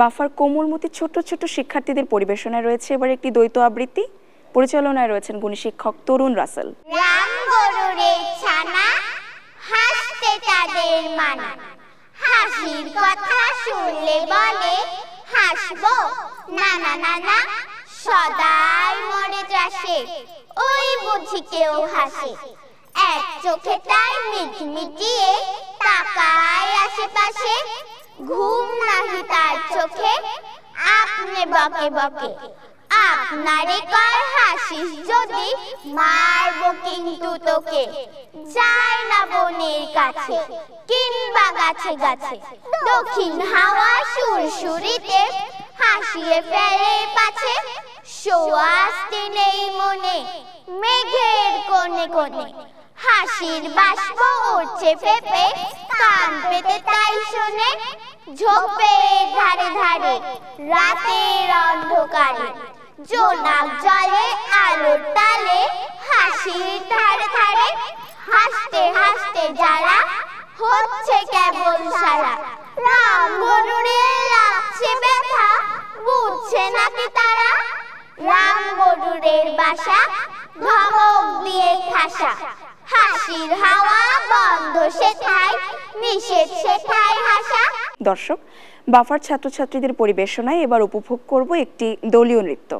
Buffer কোমলমতি ছোট ছোট শিক্ষার্থীদের পরিবেশনায় রয়েছে এবার একটি দ্বৈত আবৃত্তি। পরিচালনায় রয়েছেন গুণী শিক্ষক তরুণ রাসেল। রাম গরুরে ছানা হাসতে তাদের মানা, হাসির কথা শুনলে বলে হাসবো না না না না, সদাই মরে যাসে ওই বুঝি কেউ হাসে, এক চোখে তাই মিটমিটিয়ে তাকায় আশেপাশে, ঘুম নাহি তার চোখে আপনি বকে বকে, আপনারে কয় হাসিস যদি মারবো কিন্তু তোকে, যায় না বনের কাছে কিংবা গাছে গাছে, দক্ষিণ হাওয়া সুরসুরিতে হাসিয়ে ফেলে পাছে, সোয়াস্তি নেই মনে মেঘের কোণে কোণে, হাসির বাষ্প উঠছে ফেপে কান পেতে তাই শুনে, ঝোপে ধারে ধারে রাতের অন্ধকারে, জোনাক জলে আলোর তালে হাসির ধারে ধারে, হাসতে হাসতে যারা হচ্ছে কেবল সারা, রাম গরুরে লাগছে ব্যথা বুঝছে নাকি তারা, রাম গরুরের বাসা ধমক দিয়ে ঠাসা, হাসির হাওয়া বন্ধ সেথায় নিষেধ সেথায় হাসা। দর্শক, বাফার ছাত্রছাত্রীদের পরিবেশনায় এবার উপভোগ করব একটি দলীয় নৃত্য।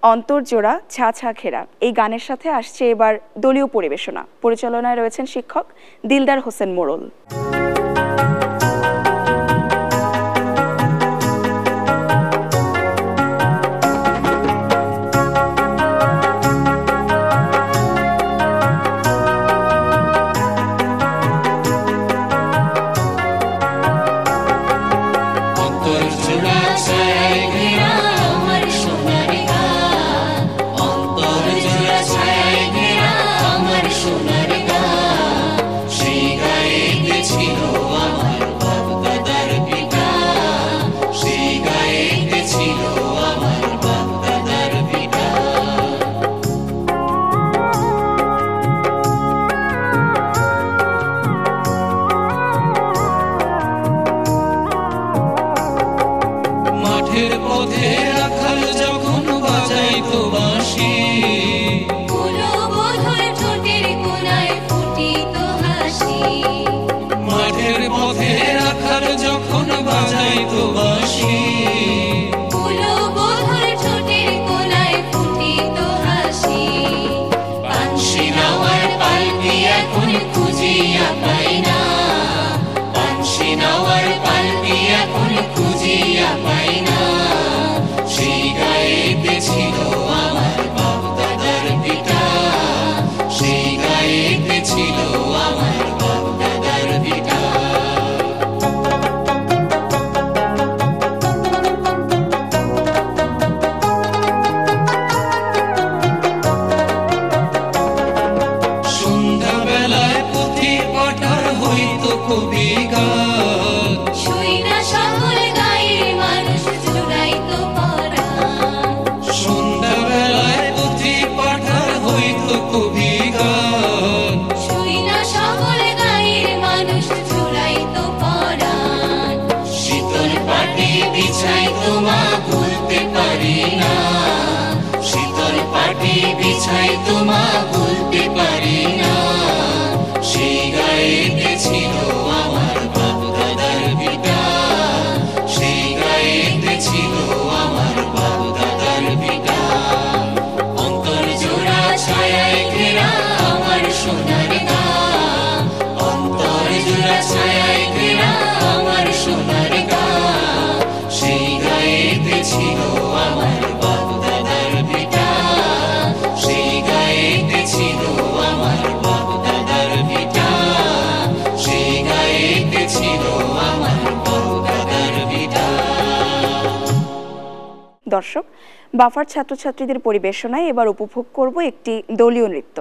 অন্তর্জোড়া ছা ছা ঘেরা এই গানের সাথে আসছে এবার দলীয় পরিবেশনা। পরিচালনায় রয়েছেন শিক্ষক দিলদার হোসেন মোড়ল। দর্শক, বাফার ছাত্রছাত্রীদের পরিবেশনায় এবার উপভোগ করব একটি দলীয় নৃত্য।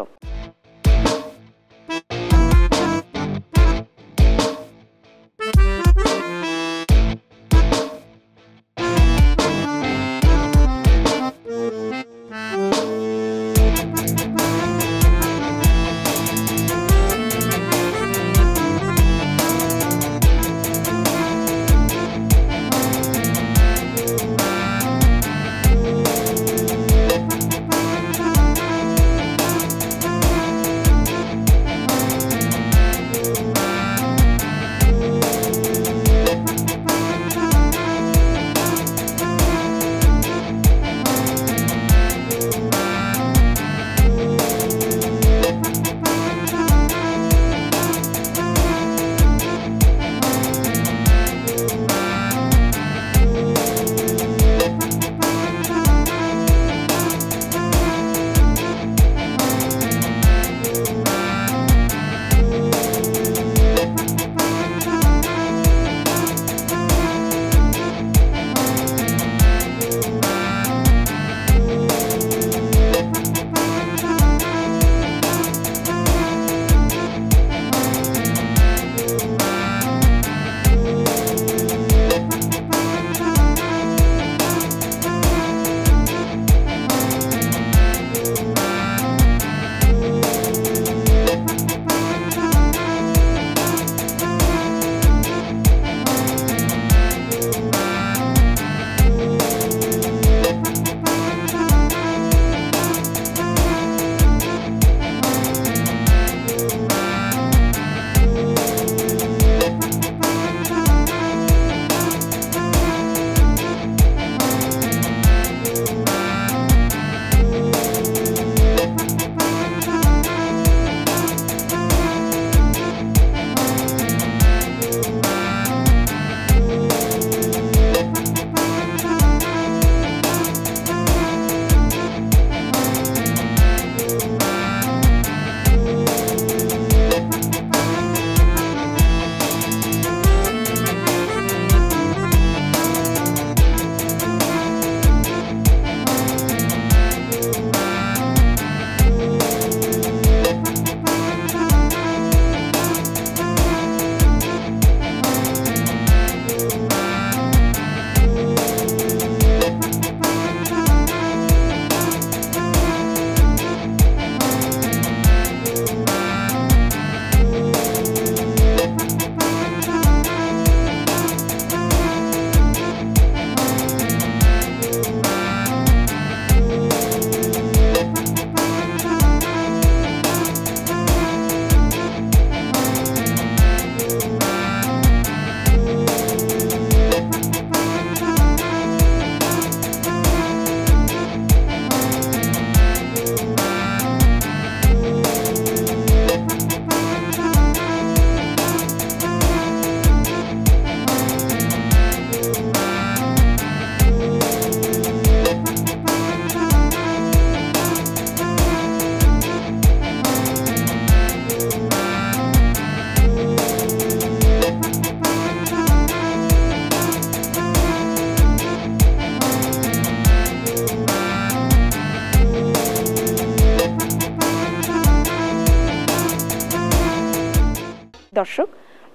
দর্শক,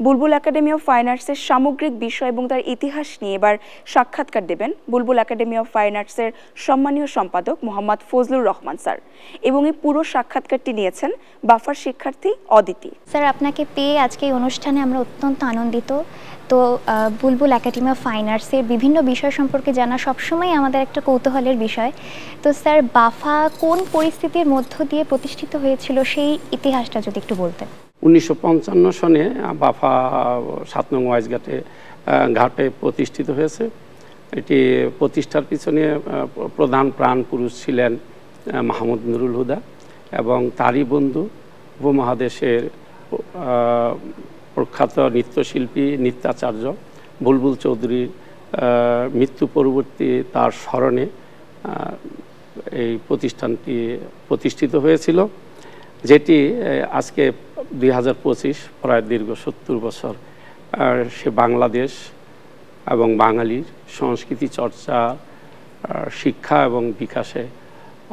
বুলবুল একাডেমি অফ ফাইন আর্টসের সামগ্রিক বিষয় এবং তার ইতিহাস নিয়ে এবার সাক্ষাৎকার দেবেন বুলবুল একাডেমি অফ ফাইন আর্টসের সম্মানীয় সম্পাদক মোহাম্মদ ফজলুর রহমান স্যার, এবং এই পুরো সাক্ষাৎকারটি নিয়েছেন বাফার শিক্ষার্থী অদিতি। স্যার, আপনাকে পেয়ে আজকে এই অনুষ্ঠানে আমরা অত্যন্ত আনন্দিত। তো বুলবুল একাডেমি অফ ফাইন আর্টসের বিভিন্ন বিষয় সম্পর্কে জানা সবসময় আমাদের একটা কৌতূহলের বিষয়। তো স্যার, বাফা কোন পরিস্থিতির মধ্য দিয়ে প্রতিষ্ঠিত হয়েছিল সেই ইতিহাসটা যদি একটু বলতেন। 1955 সনে বাফা 7 নং ঘাটে প্রতিষ্ঠিত হয়েছে। এটি প্রতিষ্ঠার পিছনে প্রধান প্রাণ পুরুষ ছিলেন মাহমুদ নুরুল হুদা এবং তারই বন্ধু উপমহাদেশের প্রখ্যাত নৃত্যশিল্পী নৃত্যাচার্য বুলবুল চৌধুরীর মৃত্যু পরবর্তী তার স্মরণে এই প্রতিষ্ঠানটি প্রতিষ্ঠিত হয়েছিল, যেটি আজকে 2025 প্রায় দীর্ঘ 70 বছর সে বাংলাদেশ এবং বাঙালির সংস্কৃতি চর্চা, শিক্ষা এবং বিকাশে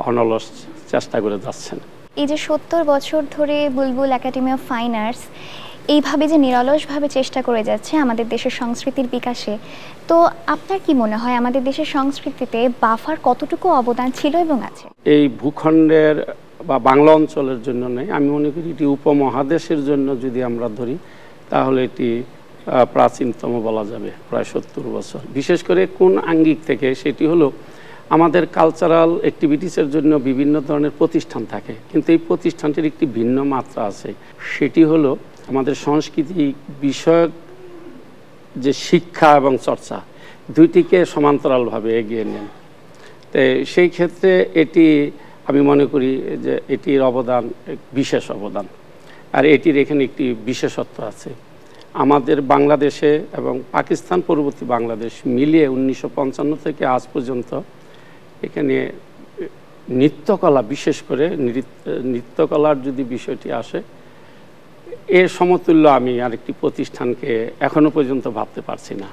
অনলস চেষ্টা করে যাচ্ছেন। এই যে 70 বছর ধরে বুলবুল একাডেমি অফ ফাইন আর্টস এইভাবে যে নিরলসভাবে চেষ্টা করে যাচ্ছে আমাদের দেশের সংস্কৃতির বিকাশে, তো আপনার কি মনে হয় আমাদের দেশের সংস্কৃতিতে বাফার কতটুকু অবদান ছিল এবং আছে? এই ভূখণ্ডের বা বাংলা অঞ্চলের জন্য নেই, আমি মনে করি এটি উপমহাদেশের জন্য যদি আমরা ধরি তাহলে এটি প্রাচীনতম বলা যাবে, প্রায় 70 বছর। বিশেষ করে কোন আঙ্গিক থেকে, সেটি হলো আমাদের কালচারাল অ্যাক্টিভিটিসের জন্য বিভিন্ন ধরনের প্রতিষ্ঠান থাকে, কিন্তু এই প্রতিষ্ঠানটির একটি ভিন্ন মাত্রা আছে, সেটি হলো আমাদের সংস্কৃতি বিষয়ক যে শিক্ষা এবং চর্চা দুইটিকে সমান্তরালভাবে এগিয়ে নেন। তো সেই ক্ষেত্রে এটি আমি মনে করি যে এটির অবদান বিশেষ অবদান, আর এটির এখানে একটি বিশেষত্ব আছে। আমাদের বাংলাদেশে এবং পাকিস্তান পরবর্তী বাংলাদেশ মিলিয়ে 1955 থেকে আজ পর্যন্ত এখানে নৃত্যকলা, বিশেষ করে নৃত্যকলার যদি বিষয়টি আসে, এর সমতুল্য আমি আরেকটি প্রতিষ্ঠানকে এখনো পর্যন্ত ভাবতে পারছি না।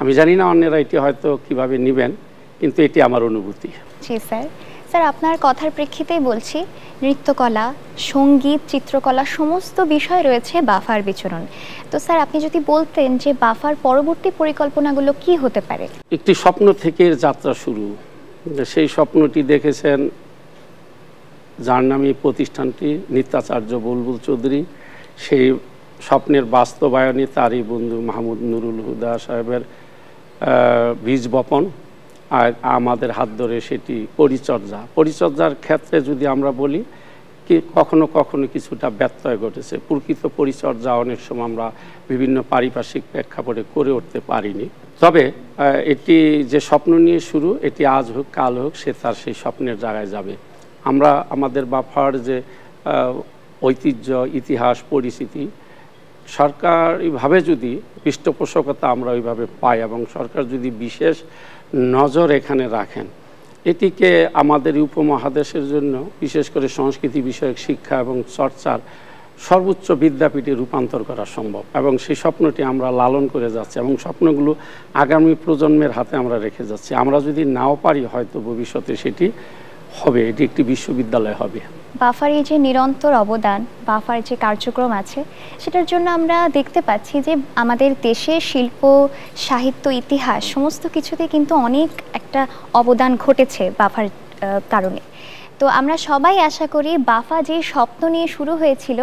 আমি জানি না অন্যরা এটি হয়তো কিভাবে নেবেন, কিন্তু এটি আমার অনুভূতি। জি স্যার। স্যার, আপনার কথার প্রেক্ষিতেই বলছি, নৃত্যকলা, সঙ্গীত, চিত্রকলা সমস্ত বিষয় রয়েছে বাফার বিচরণ। তো স্যার, আপনি যদি বলতেন যে বাফার পরবর্তী পরিকল্পনাগুলো কি হতে পারে? একটি স্বপ্ন থেকে যাত্রা শুরু। সেই স্বপ্নটি দেখেছেন যার নামে প্রতিষ্ঠানটি, নৃত্যাচার্য বুলবুল চৌধুরী। সেই স্বপ্নের বাস্তবায়নে তারই বন্ধু মাহমুদ নুরুল হুদা সাহেবের বীজ বপন, আর আমাদের হাত ধরে সেটি পরিচর্যার ক্ষেত্রে যদি আমরা বলি কি কখনো কখনো কিছুটা ব্যত্যয় ঘটেছে। প্রকৃত পরিচর্যা অনেক সময় আমরা বিভিন্ন পারিপার্শ্বিক প্রেক্ষাপটে করে উঠতে পারিনি। তবে এটি যে স্বপ্ন নিয়ে শুরু, এটি আজ হোক কাল হোক সে তার সেই স্বপ্নের জায়গায় যাবে। আমরা আমাদের বাফার যে ঐতিহ্য, ইতিহাস, পরিচিতি সরকারিভাবে যদি পৃষ্ঠপোষকতা আমরা ওইভাবে পাই এবং সরকার যদি বিশেষ নজর এখানে রাখেন, এটিকে আমাদের উপমহাদেশের জন্য বিশেষ করে সংস্কৃতি বিষয়ক শিক্ষা এবং চর্চার সর্বোচ্চ বিদ্যাপীঠে রূপান্তর করা সম্ভব, এবং সেই স্বপ্নটি আমরা লালন করে যাচ্ছি এবং স্বপ্নগুলো আগামী প্রজন্মের হাতে আমরা রেখে যাচ্ছি। আমরা যদি নাও পারি হয়তো ভবিষ্যতে সেটি হবে, এটি একটি বিশ্ববিদ্যালয় হবে। বাফার এই যে নিরন্তর অবদান, বাফার যে কার্যক্রম আছে, সেটার জন্য আমরা দেখতে পাচ্ছি যে আমাদের দেশের শিল্প, সাহিত্য, ইতিহাস সমস্ত কিছুতে কিন্তু অনেক একটা অবদান ঘটেছে বাফার কারণে। তো আমরা সবাই আশা করি বাফা যেই স্বপ্ন নিয়ে শুরু হয়েছিল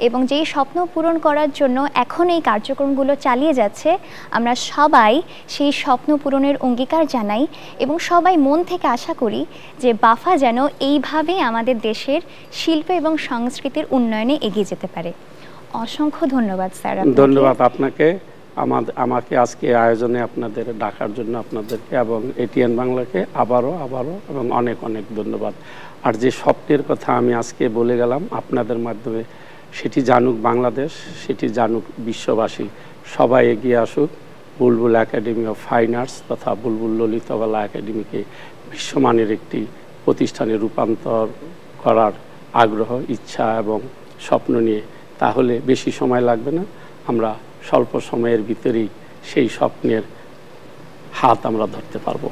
এবং যেই স্বপ্ন পূরণ করার জন্য এখন এই কার্যক্রমগুলো চালিয়ে যাচ্ছে, আমরা সবাই সেই স্বপ্ন পূরণের অঙ্গীকার জানাই এবং সবাই মন থেকে আশা করি যে বাফা যেন এইভাবেই আমাদের দেশের শিল্প এবং সংস্কৃতির উন্নয়নে এগিয়ে যেতে পারে। অসংখ্য ধন্যবাদ স্যার। ধন্যবাদ আপনাকে, আমাকে আজকে আয়োজনে আপনাদের ডাকার জন্য আপনাদেরকে এবং এটিএন বাংলাকে আবারও এবং অনেক অনেক ধন্যবাদ। আর যে স্বপ্নের কথা আমি আজকে বলে গেলাম আপনাদের মাধ্যমে, সেটি জানুক বাংলাদেশ, সেটি জানুক বিশ্ববাসী। সবাই এগিয়ে আসুক, বুলবুল একাডেমি অফ ফাইন আর্টস তথা বুলবুল ললিতকলা একাডেমিকে বিশ্বমানের একটি প্রতিষ্ঠানে রূপান্তর করার আগ্রহ, ইচ্ছা এবং স্বপ্ন নিয়ে। তাহলে বেশি সময় লাগবে না, আমরা স্বল্প সময়ের ভিতরেই সেই স্বপ্নের হাত আমরা ধরতে পারবো।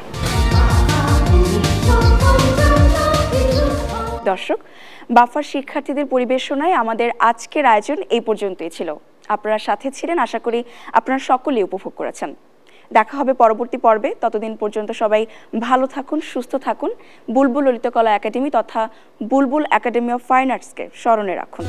দর্শক, বাফার শিক্ষার্থীদের পরিবেশনায় আমাদের আজকের আয়োজন এই পর্যন্তই ছিল। আপনারা সাথে ছিলেন, আশা করি আপনারা সকলেই উপভোগ করেছেন। দেখা হবে পরবর্তী পর্বে, ততদিন পর্যন্ত সবাই ভালো থাকুন, সুস্থ থাকুন। বুলবুল ললিতকলা একাডেমি তথা বুলবুল একাডেমি অফ ফাইন আর্টসকে স্মরণে রাখুন।